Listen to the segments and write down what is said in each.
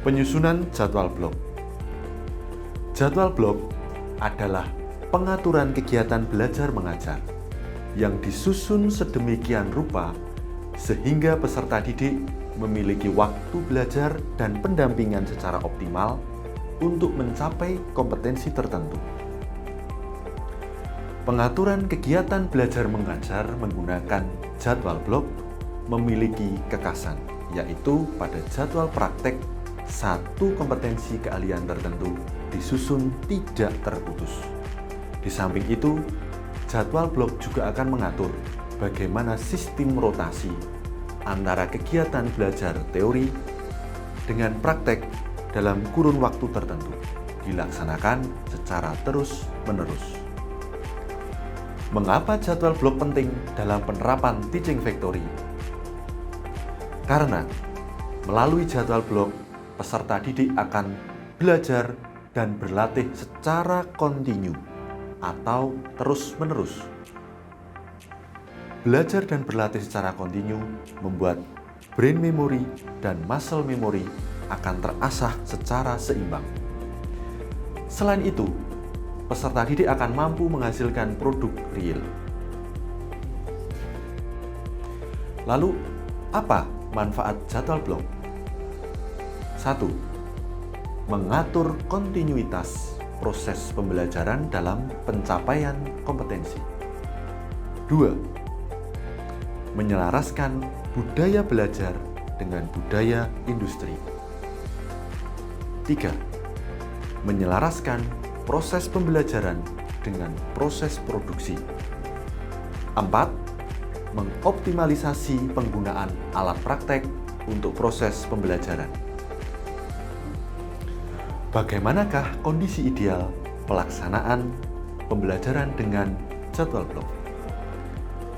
Penyusunan jadwal blok. Jadwal blok adalah pengaturan kegiatan belajar mengajar yang disusun sedemikian rupa sehingga peserta didik memiliki waktu belajar dan pendampingan secara optimal untuk mencapai kompetensi tertentu. Pengaturan kegiatan belajar mengajar menggunakan jadwal blok memiliki kekhasan, yaitu pada jadwal praktek satu kompetensi keahlian tertentu disusun tidak terputus. Di samping itu, jadwal blok juga akan mengatur bagaimana sistem rotasi antara kegiatan belajar teori dengan praktek dalam kurun waktu tertentu dilaksanakan secara terus-menerus. Mengapa jadwal blok penting dalam penerapan teaching factory? Karena melalui jadwal blok, peserta didik akan belajar dan berlatih secara kontinu atau terus-menerus. Belajar dan berlatih secara kontinu membuat brain memory dan muscle memory akan terasah secara seimbang. Selain itu, peserta didik akan mampu menghasilkan produk real. Lalu, apa manfaat jadwal blok? 1. Mengatur kontinuitas proses pembelajaran dalam pencapaian kompetensi. 2. Menyelaraskan budaya belajar dengan budaya industri. 3. Menyelaraskan proses pembelajaran dengan proses produksi. 4. Mengoptimalisasi penggunaan alat praktek untuk proses pembelajaran. Bagaimanakah kondisi ideal pelaksanaan pembelajaran dengan jadwal blok?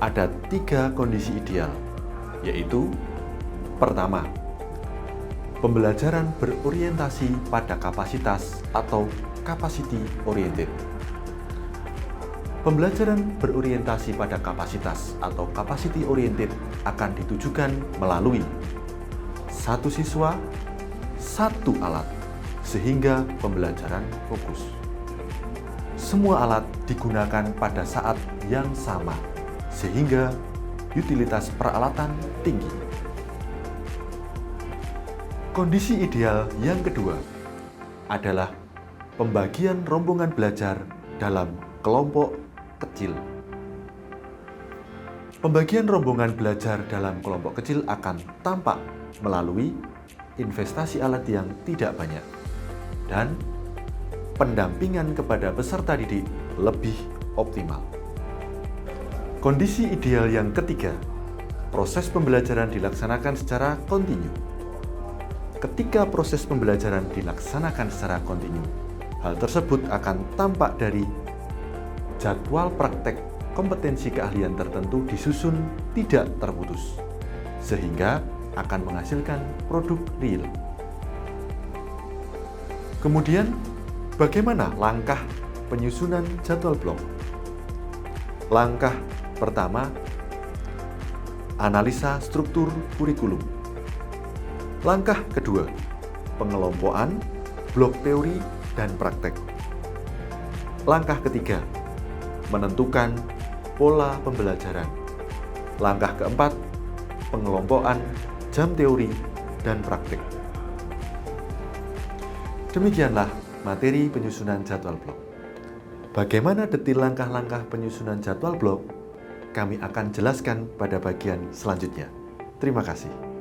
Ada 3 kondisi ideal, yaitu: pertama, pembelajaran berorientasi pada kapasitas atau capacity oriented. Pembelajaran berorientasi pada kapasitas atau capacity oriented akan ditujukan melalui satu siswa, satu alat, sehingga pembelajaran fokus. Semua alat digunakan pada saat yang sama, sehingga utilitas peralatan tinggi. Kondisi ideal yang kedua adalah pembagian rombongan belajar dalam kelompok kecil. Pembagian rombongan belajar dalam kelompok kecil akan tampak melalui investasi alat yang tidak banyak dan pendampingan kepada peserta didik lebih optimal. Kondisi ideal yang ketiga, proses pembelajaran dilaksanakan secara kontinu. Ketika proses pembelajaran dilaksanakan secara kontinu, hal tersebut akan tampak dari jadwal praktek kompetensi keahlian tertentu disusun tidak terputus, sehingga akan menghasilkan produk real. Kemudian, bagaimana langkah penyusunan jadwal blok? Langkah pertama, analisa struktur kurikulum. Langkah kedua, pengelompokan blok teori dan praktek. Langkah ketiga, menentukan pola pembelajaran. Langkah keempat, pengelompokan jam teori dan praktek. Demikianlah materi penyusunan jadwal blok. Bagaimana detail langkah-langkah penyusunan jadwal blok? Kami akan jelaskan pada bagian selanjutnya. Terima kasih.